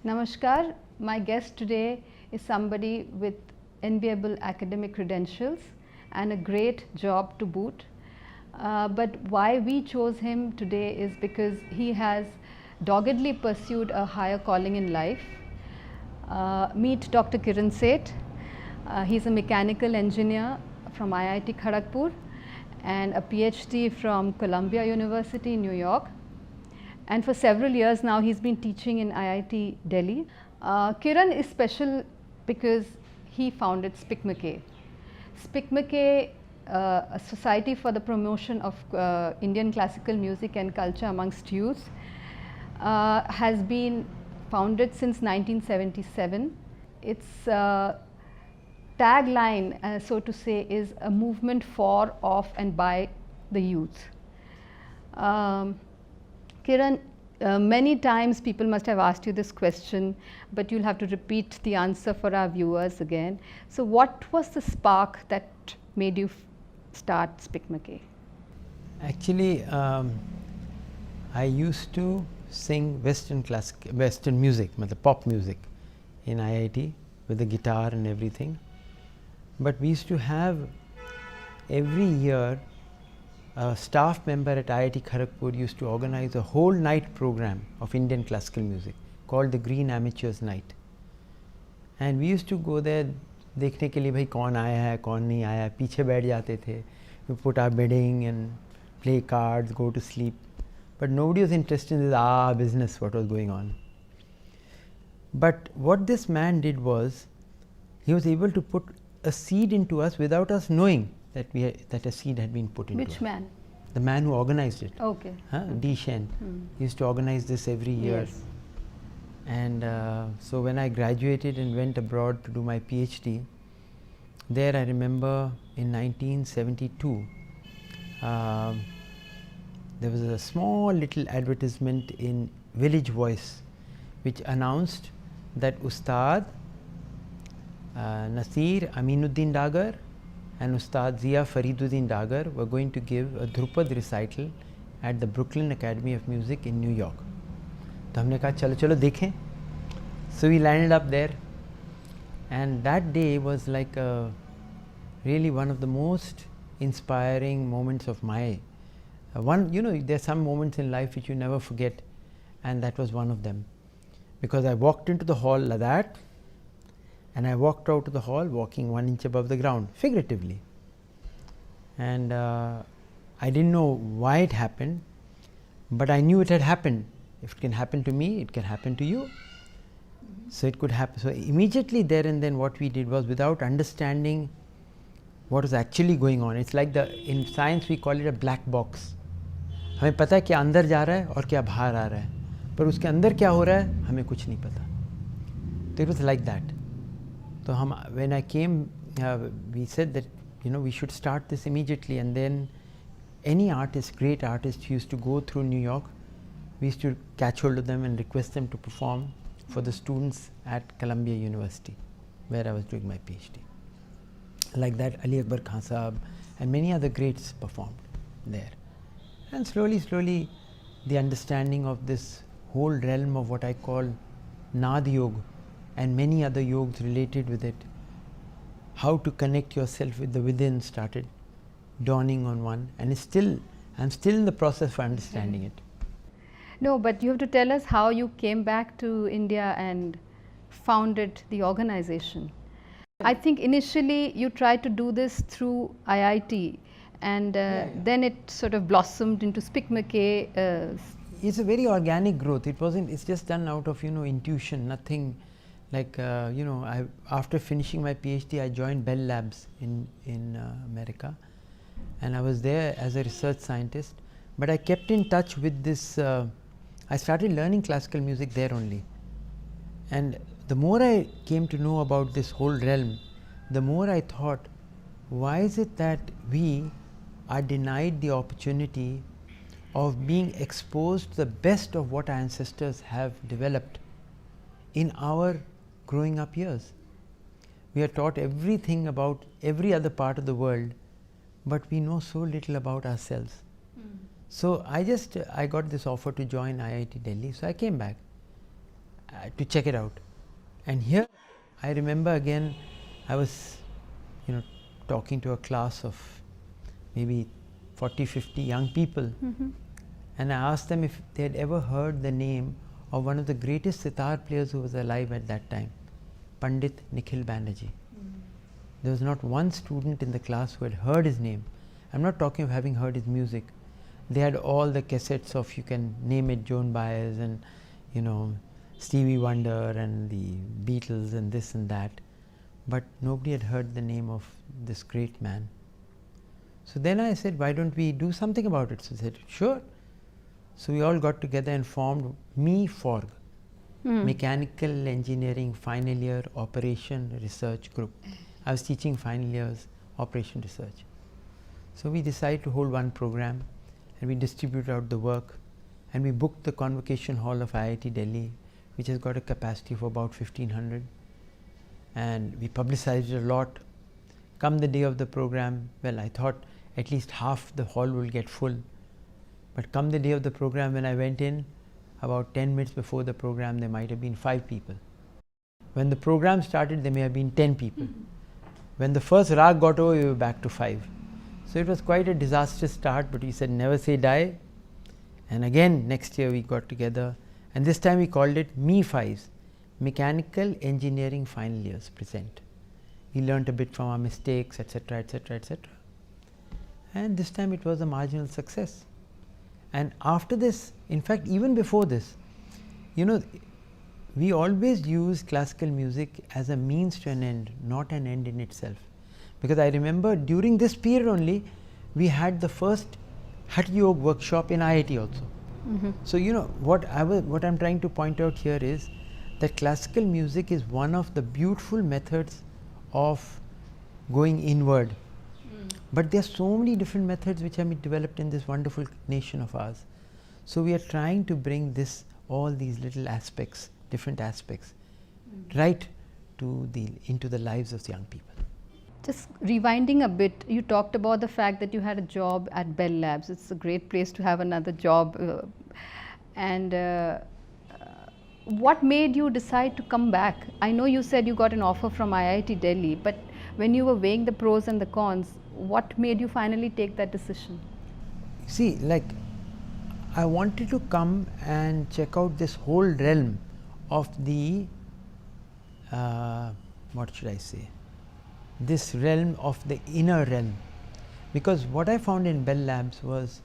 Namaskar. My guest today is somebody with enviable academic credentials and a great job to boot. But why we chose him today is because he has doggedly pursued a higher calling in life. Meet Dr. Kiran Seth. He's a mechanical engineer from IIT Kharagpur and a PhD from Columbia University, New York. And for several years now, he's been teaching in IIT Delhi. Kiran is special because he founded SPICMACAY. SPICMACAY, a society for the promotion of Indian classical music and culture amongst youth, has been founded since 1977. Its tagline, so to say, is a movement for, of and by the youth. Kiran, many times people must have asked you this question, but you'll have to repeat the answer for our viewers again. So what was the spark that made you start SPICMACAY? Actually, I used to sing Western music, pop music in IIT with the guitar and everything. But we used to have every year a staff member at IIT Kharagpur used to organize a whole night program of Indian classical music called the Green Amateurs Night. And we used to go there देखने के लिए भाई कौन आया है कौन नहीं आया पीछे बैठ जाते थे. We put our bedding and play cards, go to sleep. But nobody was interested in this business, what was going on. But what this man did was, he was able to put a seed into us without us knowing that a seed had been put into us. Which man? The man who organized it. Okay. D. Shen. He used to organize this every year. Yes. And so when I graduated and went abroad to do my PhD, there I remember in 1972, there was a small little advertisement in Village Voice which announced that Ustad Nasir Aminuddin Dagar and Ustad Zia Fariduddin Dagar were going to give a Drupad recital at the Brooklyn Academy of Music in New York. तो हमने कहा चलो चलो देखें. So we landed up there, and that day was like really one of the most inspiring moments of my there's some moments in life which you never forget, and that was one of them, because I walked into the hall like that, and I walked out to the hall walking 1 inch above the ground, figuratively. And I didn't know why it happened, but I knew it had happened. If it can happen to me, it can happen to you. So it could happen. So immediately there and then what we did was, without understanding what was actually going on, it's like in science we call it a black box. हमें पता है क्या अंदर जा रहा है और क्या बाहर आ रहा है, पर उसके अंदर क्या हो रहा है हमें कुछ नहीं पता. So it was like that. So when I came, we said that we should start this immediately, and then any artist, great artist, used to go through New York. We used to catch hold of them and request them to perform for the students at Columbia University, where I was doing my PhD. Like that, Ali Akbar Khan Sahab and many other greats performed there. And slowly, slowly, the understanding of this whole realm of what I call Nad Yoga and many other yogas related with it, how to connect yourself with the within, started dawning on one, and I'm still in the process of understanding it. No, but you have to tell us how you came back to India and founded the organization. I think initially you tried to do this through IIT, and then it sort of blossomed into SPICMACAY. It's a very organic growth. It's just done out of intuition, nothing like after finishing my PhD, I joined Bell Labs in America, and I was there as a research scientist. But I kept in touch with this. I started learning classical music there only, and the more I came to know about this whole realm, the more I thought, why is it that we are denied the opportunity of being exposed to the best of what our ancestors have developed in our growing up years? We are taught everything about every other part of the world, but we know so little about ourselves. So I got this offer to join IIT Delhi, so I came back. to check it out. And here I remember again, I was talking to a class of maybe 40-50 young people, and I asked them if they had ever heard the name of one of the greatest sitar players who was alive at that time, Pandit Nikhil Banerjee. There was not one student in the class who had heard his name. I'm not talking of having heard his music. They had all the cassettes of, you can name it, Joan Baez and Stevie Wonder and the Beatles and this and that, but nobody had heard the name of this great man. So then I said, why don't we do something about it? So they said, sure. So we all got together and formed MEFORG, Mechanical Engineering Final Year Operation Research Group. I was teaching final years operation research. So we decided to hold one program, and we distributed out the work, and we booked the convocation hall of IIT Delhi, which has got a capacity of about 1500, and we publicized it a lot. Come the day of the program, well, I thought at least half the hall will get full, but come the day of the program, when I went in, about 10 minutes before the program, there might have been 5 people. When the program started, there may have been 10 people. When the first rag got over, we were back to 5. So it was quite a disastrous start, but we said never say die. And again next year we got together, and this time we called it Me5s, Mechanical Engineering Final Years Present. We learnt a bit from our mistakes, etc., etc., etc. And this time it was a marginal success. And after this, in fact even before this, we always use classical music as a means to an end, not an end in itself. Because I remember during this period only, we had the first Hatha Yoga workshop in IIT also. So what I'm trying to point out here is that classical music is one of the beautiful methods of going inward. But there are so many different methods which have been developed in this wonderful nation of ours. So we are trying to bring all these little aspects, different aspects, right into the lives of the young people. Just rewinding a bit, you talked about the fact that you had a job at Bell Labs. It's a great place to have another job. What made you decide to come back? I know you said you got an offer from IIT Delhi, but when you were weighing the pros and the cons, what made you finally take that decision? See, I wanted to come and check out this whole realm of the, what should I say, this realm of the inner realm, because what I found in Bell Labs was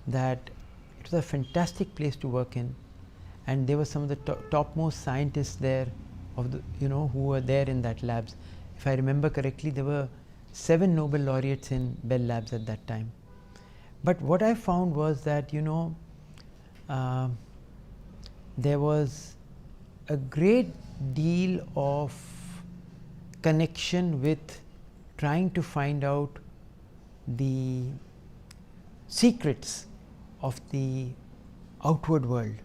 that it was a fantastic place to work in, and there were some of the topmost scientists there who were there in that labs. If I remember correctly, there were 7 Nobel laureates in Bell Labs at that time. But what I found was that there was a great deal of connection with trying to find out the secrets of the outward world,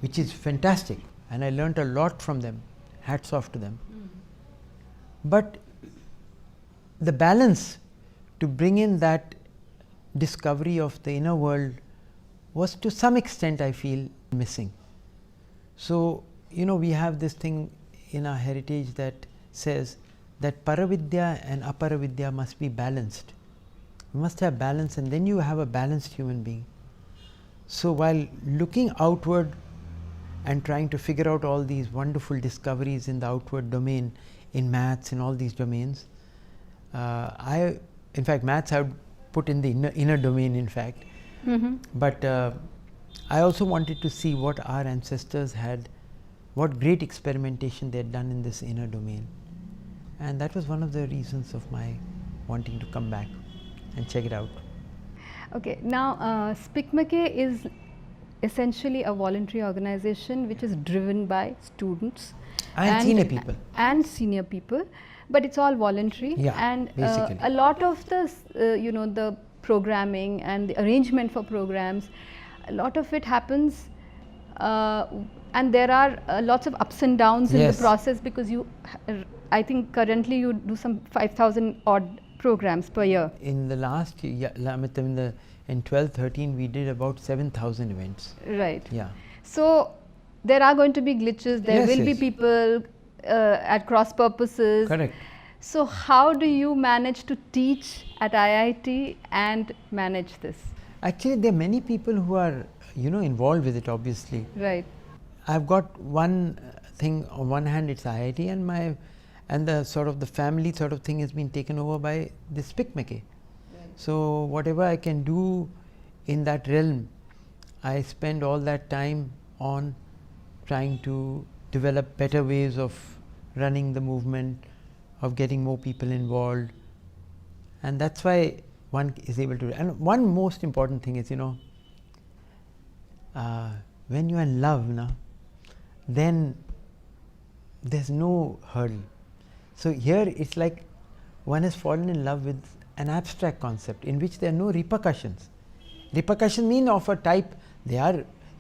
which is fantastic, and I learnt a lot from them. Hats off to them. But the balance to bring in that discovery of the inner world was to some extent, I feel, missing. So we have this thing in our heritage that says that Paravidya and Aparavidya must be balanced. You must have balance, and then you have a balanced human being. So while looking outward and trying to figure out all these wonderful discoveries in the outward domain, in maths, in all these domains, in fact maths I would put in the inner domain, in fact. But I also wanted to see what our ancestors had, what great experimentation they had done in this inner domain, and that was one of the reasons of my wanting to come back and check it out. Okay, now SPICMACAY is essentially a voluntary organization which is driven by students and senior people, but it's all voluntary. And a lot of the programming and the arrangement for programs, a lot of it happens, and there are lots of ups and downs in the process, because I think currently you do some 5,000 odd programs per year. In the last year, in 12-13 we did about 7,000 events. Right. Yeah. So there are going to be glitches, there Yes, will be yes. people at cross purposes. Correct. So how do you manage to teach at IIT and manage this? Actually, there are many people who are, involved with it, obviously. Right. I've got one thing on one hand, it's IIT, and the sort of the family sort of thing has been taken over by this PICMECE. Right. So whatever I can do in that realm, I spend all that time on trying to develop better ways of running the movement, of getting more people involved, and that's why one is able to. And one most important thing is, when you are in love, then there's no hurdle. So here it's like one has fallen in love with an abstract concept in which there are no repercussions. Repercussions mean of a type,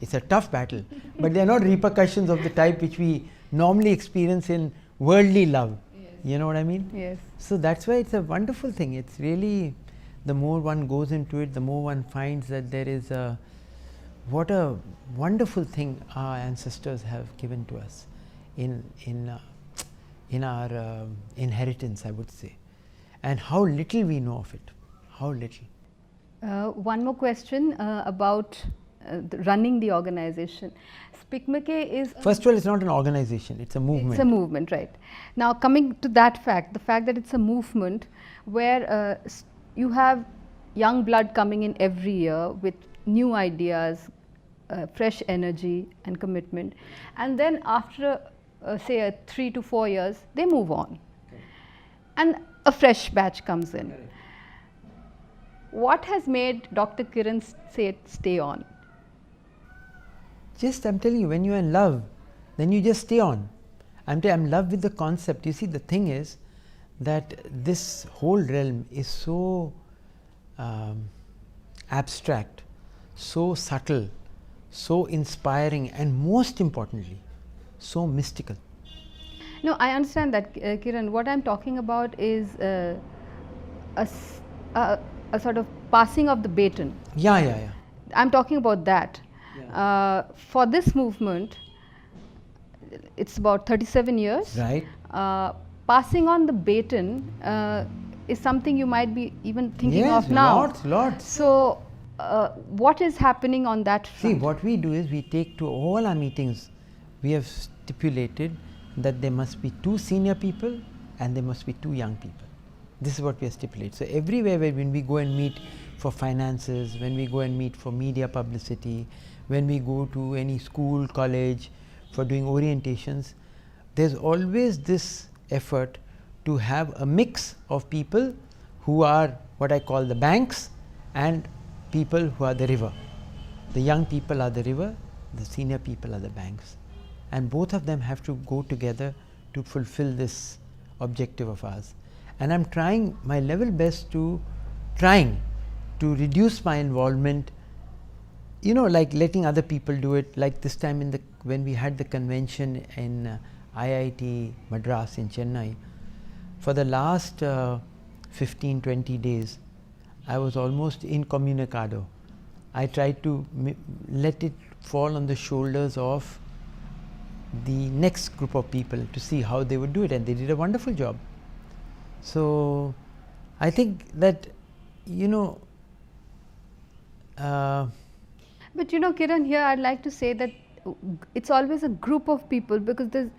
it's a tough battle, but they are not repercussions of the type which we normally experience in worldly love. Yes. You know what I mean? Yes. So that's why it's a wonderful thing. It's really, the more one goes into it, the more one finds that there is what a wonderful thing our ancestors have given to us in our inheritance, I would say, and how little we know of it. How little. One more question about running the organization. PICMECE is first of all, it's not an organization; it's a movement. It's a movement, right? Now, coming to that fact, the fact that it's a movement where you have young blood coming in every year with new ideas, fresh energy and commitment, and then after say 3 to 4 years, they move on, and a fresh batch comes in. What has made Dr. Kiran Seth stay on? Just, I'm telling you, when you are in love, then you just stay on. I'm in love with the concept. You see, the thing is that this whole realm is so abstract, so subtle, so inspiring, and most importantly, so mystical. No, I understand that, Kiran. What I'm talking about is a sort of passing of the baton. Yeah. I'm talking about that. For this movement, it's about 37 years. Right. Passing on the baton is something you might be even thinking of now. Lots. So, what is happening on that front? See, what we do is we take to all our meetings, we have stipulated that there must be 2 senior people and there must be 2 young people. This is what we have stipulated. So, everywhere when we go and meet for finances, when we go and meet for media publicity, when we go to any school, college for doing orientations, there's always this effort to have a mix of people who are what I call the banks and people who are the river. The young people are the river, the senior people are the banks, and both of them have to go together to fulfill this objective of ours. And I'm trying my level best to reduce my involvement, like letting other people do it. Like this time when we had the convention in IIT Madras in Chennai, for the last 15-20 days, I was almost incommunicado. I tried to let it fall on the shoulders of the next group of people to see how they would do it, and they did a wonderful job. So, I think that, but Kiran, here I'd like to say that it's always a group of people, because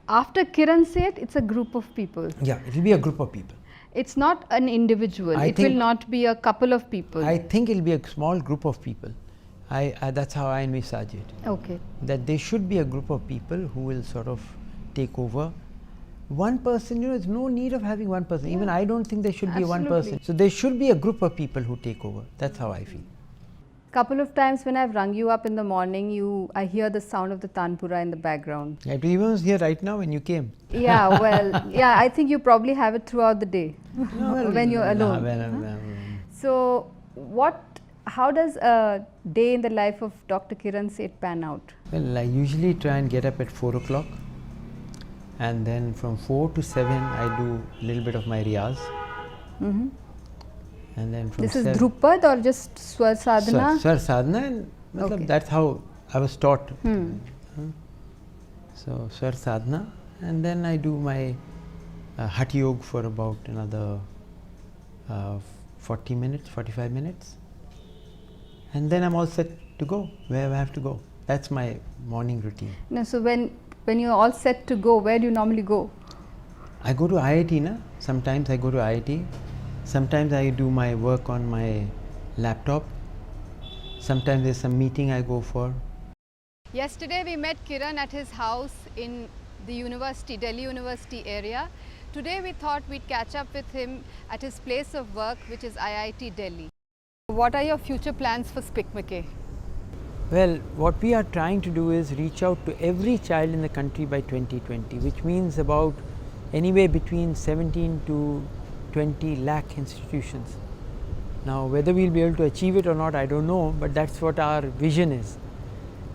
after Kiran Seth, it's a group of people. Yeah, it will be a group of people. It's not an individual. It will not be a couple of people. I think it will be a small group of people. That's how I envisage it. Okay. That there should be a group of people who will sort of take over. One person, there's no need of having one person. Yeah. Even I don't think there should be one person. So there should be a group of people who take over. That's how I feel. Couple of times when I've rung you up in the morning, I hear the sound of the tanpura in the background. Yeah, it even was here right now when you came. Yeah, well, yeah, I think you probably have it throughout the day when you're alone. So, how does a day in the life of Dr. Kiran Seth pan out? Well, I usually try and get up at 4 o'clock, and then from 4 to 7 I do a little bit of my riyaz. And then from this is Drupad or just Swar Sadhana? Swar Sadhana, and that's how I was taught. So Swar Sadhana, and then I do my Hatha Yoga for about another 40 minutes, 45 minutes, and then I'm all set to go where I have to go. That's my morning routine. No, so when you're all set to go, where do you normally go? I go to IIT, na? Sometimes I go to IIT. Sometimes I do my work on my laptop. Sometimes there's some meeting I go for. Yesterday we met Kiran at his house in the university, Delhi University area. Today we thought we'd catch up with him at his place of work, which is IIT Delhi. What are your future plans for SPICMAKE? Well, what we are trying to do is reach out to every child in the country by 2020, which means about anywhere between 17 to 20 lakh institutions. Now, whether we'll be able to achieve it or not, I don't know, but that's what our vision is.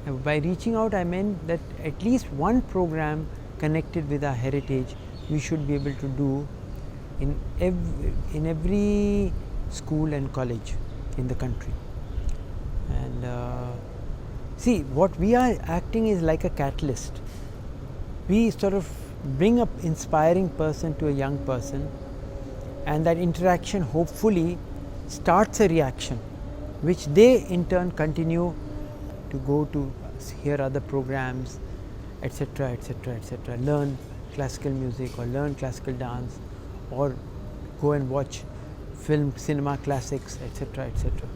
And by reaching out, I meant that at least one program connected with our heritage we should be able to do in every school and college in the country. And see, what we are acting is like a catalyst. We sort of bring up inspiring person to a young person, and that interaction hopefully starts a reaction which they in turn continue to go to hear other programs, etc., etc., etc., learn classical music or learn classical dance or go and watch film, cinema classics, etc., etc.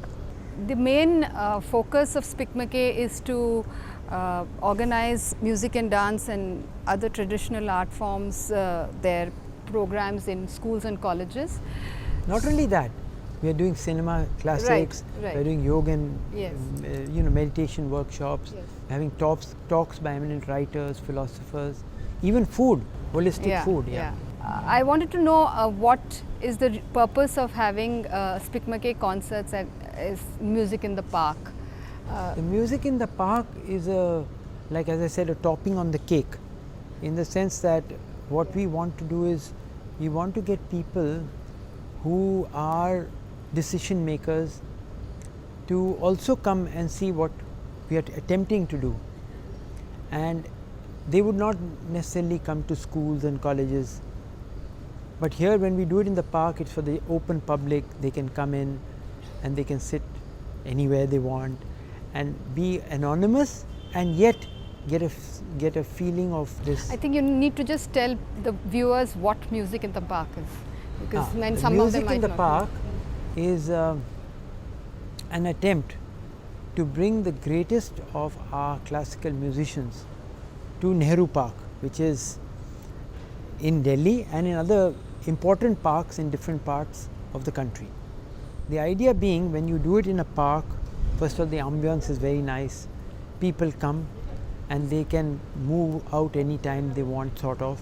The main focus of SPICMAKE is to organize music and dance and other traditional art forms, their programs in schools and colleges. Not only that, we are doing cinema classics, right. we are doing yoga and Yes. Meditation workshops, Yes. having talks by eminent writers, philosophers, even food, holistic food. Yeah. I wanted to know what is the purpose of having SPICMAKE concerts as music in the park. The music in the park is like as I said, a topping on the cake, in the sense that what we want to do is we want to get people who are decision makers to also come and see what we are attempting to do, and they would not necessarily come to schools and colleges, but here when we do it in the park, it's for the open public. They can come in and they can sit anywhere they want and be anonymous and yet get a feeling of this. I think you need to just tell the viewers what music in the park is, because some music of them might in the not park is an attempt to bring the greatest of our classical musicians to Nehru Park, which is in Delhi and in other important parks in different parts of the country. The idea being, when you do it in a park, first of all, the ambience is very nice. People come and they can move out anytime they want, sort of.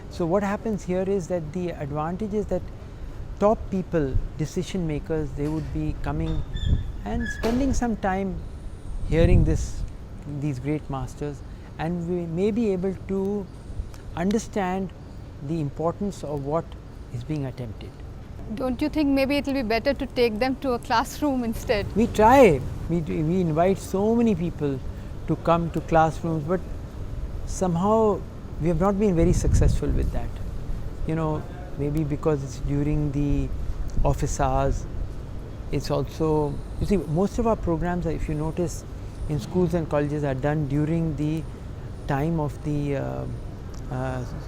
So what happens here is that the advantage is that top people, decision makers, they would be coming and spending some time hearing these great masters, and we may be able to understand the importance of what is being attempted. Don't you think maybe it will be better to take them to a classroom instead? We try, we invite so many people to come to classrooms, but somehow we have not been very successful with that. You know, maybe because it's during the office hours. It's also, you see, most of our programs, if you notice, in schools and colleges are done during the time of the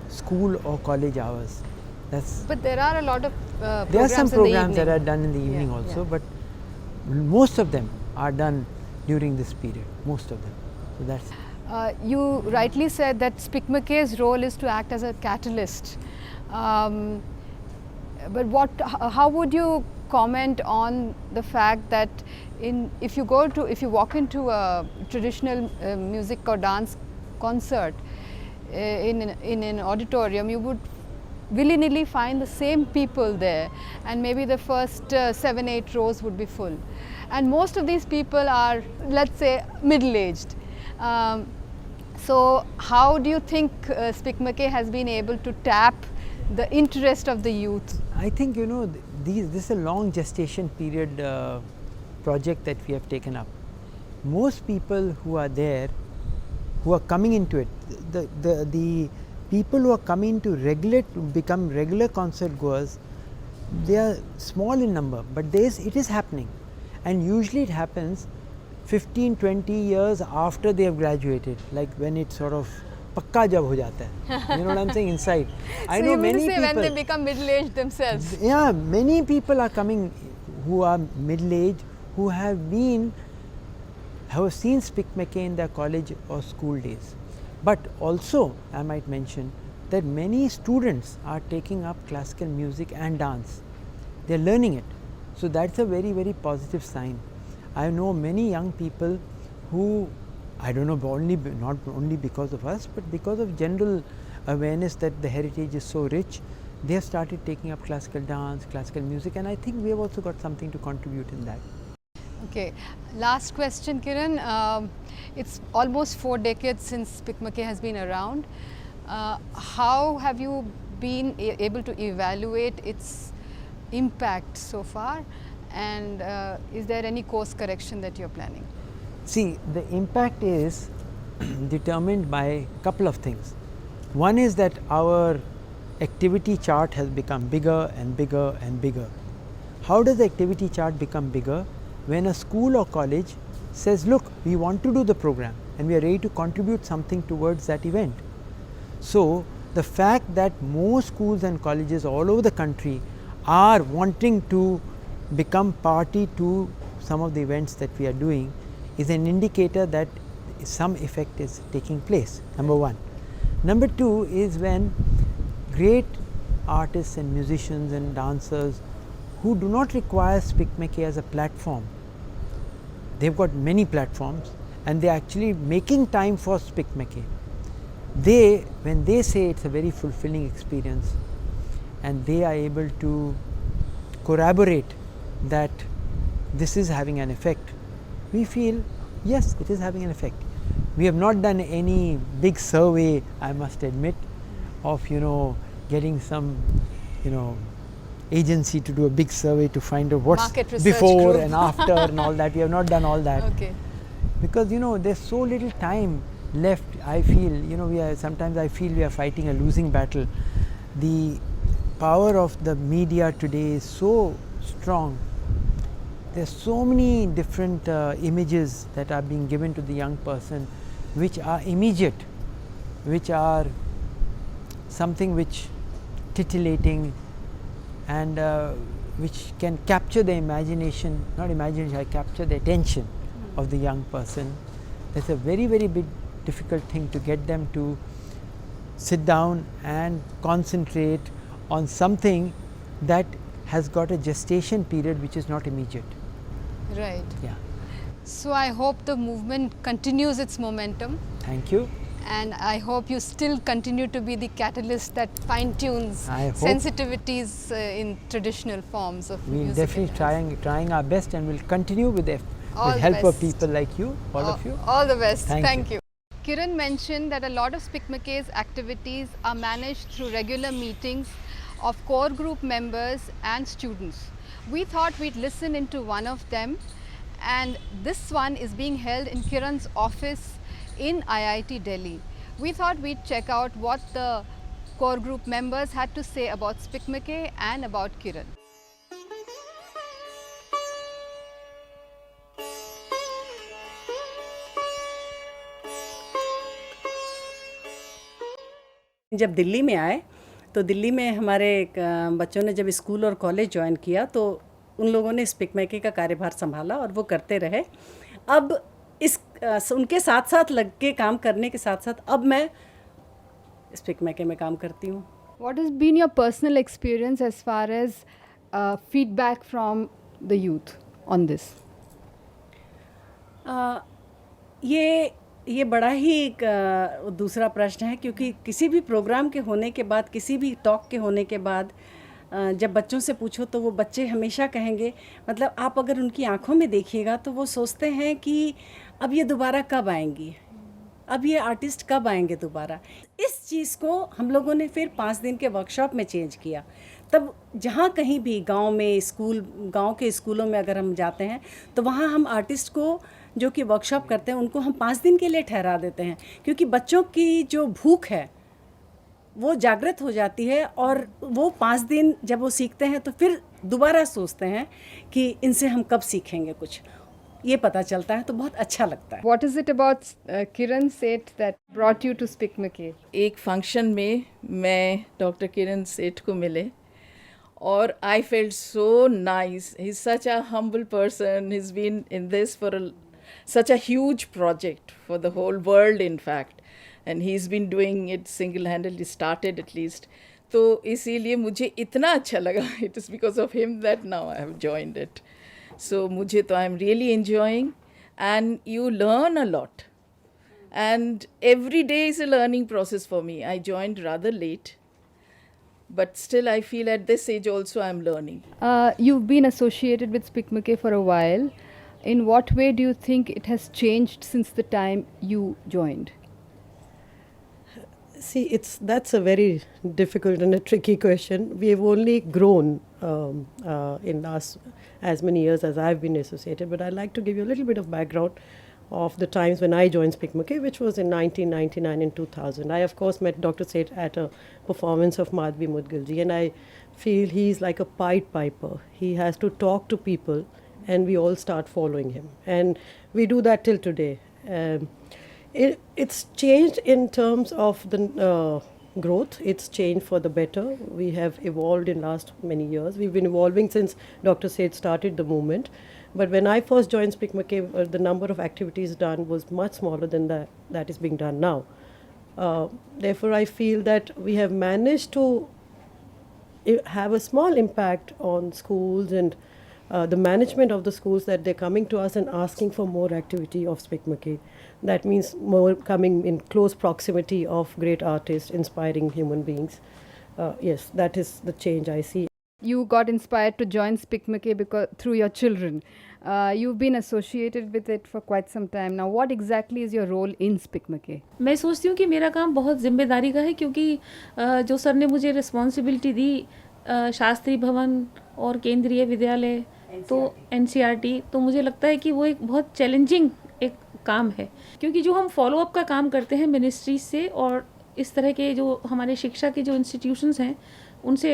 school or college hours. But there are a lot of programs. There are some programs in the that are done in the evening also, but most of them are done during this period, most of them. So that's. You rightly said that SPICMAKE's role is to act as a catalyst. But how would you comment on the fact that if you walk into a traditional music or dance concert in an auditorium, you would willy-nilly find the same people there, and maybe the first 7-8 rows would be full, and most of these people are, let's say, middle-aged. So how do you think SPICMAKE has been able to tap the interest of the youth? I think, you know, this is a long gestation period project that we have taken up. Most people who are there who are coming into it. The people who are coming to become regular concert goers, they are small in number, but it is happening, and usually it happens 15-20 years after they have graduated, like when it sort of pakka jab ho jata hai. You know what I'm saying? Inside. I know many people. When they become middle-aged themselves. Yeah, many people are coming who are middle-aged, who have seen Spikmeke in their college or school days. But also, I might mention that many students are taking up classical music and dance. They are learning it. So that's a very, very positive sign. I know many young people who, I don't know, not only because of us, but because of general awareness that the heritage is so rich, they have started taking up classical dance, classical music, and I think we have also got something to contribute in that. Okay, last question, Kiran. It's almost 4 decades since Spikmeke has been around. How have you been able to evaluate its impact so far, and is there any course correction that you're planning? See, the impact is determined by a couple of things. One is that our activity chart has become bigger and bigger and bigger. How does the activity chart become bigger? When a school or college says, look, we want to do the program and we are ready to contribute something towards that event. So, the fact that more schools and colleges all over the country are wanting to become party to some of the events that we are doing is an indicator that some effect is taking place, number one. Number two is when great artists and musicians and dancers who do not require Spikmeke as a platform, they've got many platforms and they're actually making time for Spikmeke. When they say it's a very fulfilling experience and they are able to corroborate that this is having an effect, we feel yes, it is having an effect. We have not done any big survey, I must admit, of getting some agency to do a big survey to find out what's before and after and all that. We have not done all that. Okay. Because there's so little time left. I feel sometimes I feel we are fighting a losing battle. The power of the media today is so strong. There's so many different images that are being given to the young person which are immediate, which are something which titillating and which can capture the imagination, not imagination, capture the attention of the young person. That's a very, very big difficult thing to get them to sit down and concentrate on something that has got a gestation period which is not immediate. Right. Yeah. So I hope the movement continues its momentum. Thank you. And I hope you still continue to be the catalyst that fine-tunes sensitivities in traditional forms of music. We're definitely trying our best, and we'll continue with the help of people like you, all of you. All the best. Thank you. Kiran mentioned that a lot of Spikmeke's activities are managed through regular meetings of core group members and students. We thought we'd listen into one of them, and this one is being held in Kiran's office in IIT Delhi. We thought we'd check out what the core group members had to say about Spikmeke and about Kiran. जब दिल्ली में आए तो दिल्ली में हमारे बच्चों ने जब school और कॉलेज ज्वाइन किया तो उन लोगों ने स्पिकमेके का कार्यभार संभाला और वो करते रहे. अब उनके साथ साथ लग के काम करने के साथ साथ अब मैं स्पिकमेके में काम करती हूँ. What has been your personal experience as far as feedback from the youth on this? ये बड़ा ही एक दूसरा प्रश्न है, क्योंकि किसी भी प्रोग्राम के होने के बाद, किसी भी टॉक के होने के बाद जब बच्चों से पूछो तो वो बच्चे हमेशा कहेंगे, मतलब आप अगर उनकी आंखों में देखिएगा तो वो सोचते हैं कि अब ये दोबारा कब आएंगी, अब ये आर्टिस्ट कब आएंगे दोबारा। इस चीज़ को हम लोगों ने फिर 5 दिन के वर्कशॉप में चेंज किया। तब जहाँ कहीं भी गांव में गांव के स्कूलों में अगर हम जाते हैं तो वहाँ हम आर्टिस्ट को जो कि वर्कशॉप करते हैं उनको हम 5 दिन के लिए ठहरा देते हैं, क्योंकि बच्चों की जो भूख है वो जागृत हो जाती है और वो 5 दिन जब वो सीखते हैं तो फिर दोबारा सोचते हैं कि इनसे हम कब सीखेंगे कुछ, ये पता चलता है तो बहुत अच्छा लगता है। What is it about Kiran Seth that brought you to Spikmake? एक फंक्शन में मैं डॉक्टर किरण सेठ को मिले और I felt so nice. He is such a humble person. He is been in this for such a huge project for the whole world in fact, and he's been doing it single-handedly, started at least. तो इसीलिए मुझे इतना अच्छा लगा. It is because of him that now I have joined it. So मुझे तो I'm really enjoying, and you learn a lot. And every day is a learning process for me. I joined rather late, but still I feel at this age also I'm learning. You've been associated with Spikmake for a while. In what way do you think it has changed since the time you joined? See, that's a very difficult and a tricky question. We have only grown in last as many years as I've been associated, but I'd like to give you a little bit of background of the times when I joined Spikmake, which was in 1999 and 2000. I, of course, met Dr. Seth at a performance of Madhvi Mudgalji, and I feel he's like a Pied Piper. He has to talk to people, and we all start following him. And we do that till today. It's changed in terms of the growth. It's changed for the better. We have evolved in last many years. We've been evolving since Dr. Seth started the movement. But when I first joined Spikmake, the number of activities done was much smaller than that is being done now. Therefore, I feel that we have managed to have a small impact on schools and the management of the schools, that they're coming to us and asking for more activity of Spikmake. That means more coming in close proximity of great artists, inspiring human beings. Yes, that is the change I see. You got inspired to join Spikmake through your children. You've been associated with it for quite some time now. What exactly is your role in Spikmake? मैं सोचती हूँ कि मेरा काम बहुत जिम्मेदारी का है, क्योंकि जो सर ने मुझे रिस्पॉन्सिबिलिटी दी शास्त्री भवन और केंद्रीय विद्यालय तो NCERT, तो मुझे लगता है कि वो एक बहुत चैलेंजिंग एक काम है, क्योंकि जो हम फॉलोअप का काम करते हैं मिनिस्ट्री से और इस तरह के जो हमारे शिक्षा के जो इंस्टीट्यूशंस हैं उनसे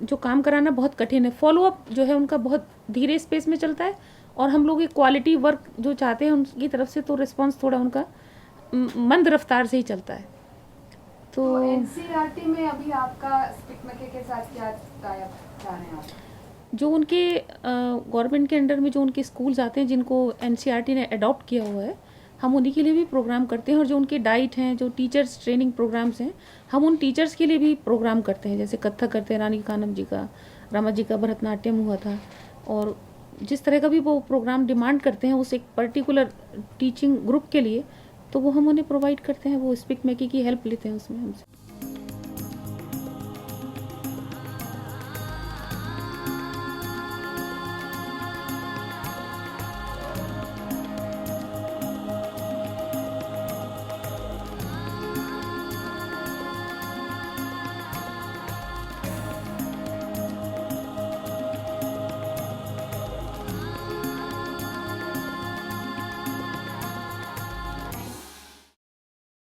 जो काम कराना बहुत कठिन है. फॉलोअप जो है उनका बहुत धीरे स्पेस में चलता है और हम लोग एक क्वालिटी वर्क जो चाहते हैं उनकी तरफ से तो रिस्पॉन्स थोड़ा उनका मंद रफ्तार से ही चलता है. तो NCERT में अभी आपका Spikmake के साथ क्या टाइप रहे हैं आप? जो उनके गवर्नमेंट के अंडर में जो उनके स्कूल्स आते हैं जिनको NCERT ने अडॉप्ट किया हुआ है, हम उन्हीं के लिए भी प्रोग्राम करते हैं. और जो उनके डाइट हैं, जो टीचर्स ट्रेनिंग प्रोग्राम्स हैं, हम उन टीचर्स के लिए भी प्रोग्राम करते हैं. जैसे कथक करते हैं, रानी कानम जी का, रामा जी का भरतनाट्यम हुआ था, और जिस तरह का भी वो प्रोग्राम डिमांड करते हैं उस एक पर्टिकुलर टीचिंग ग्रुप के लिए, तो वो हम उन्हें प्रोवाइड करते हैं. वो Spikmake की हेल्प लेते हैं उसमें हमसे.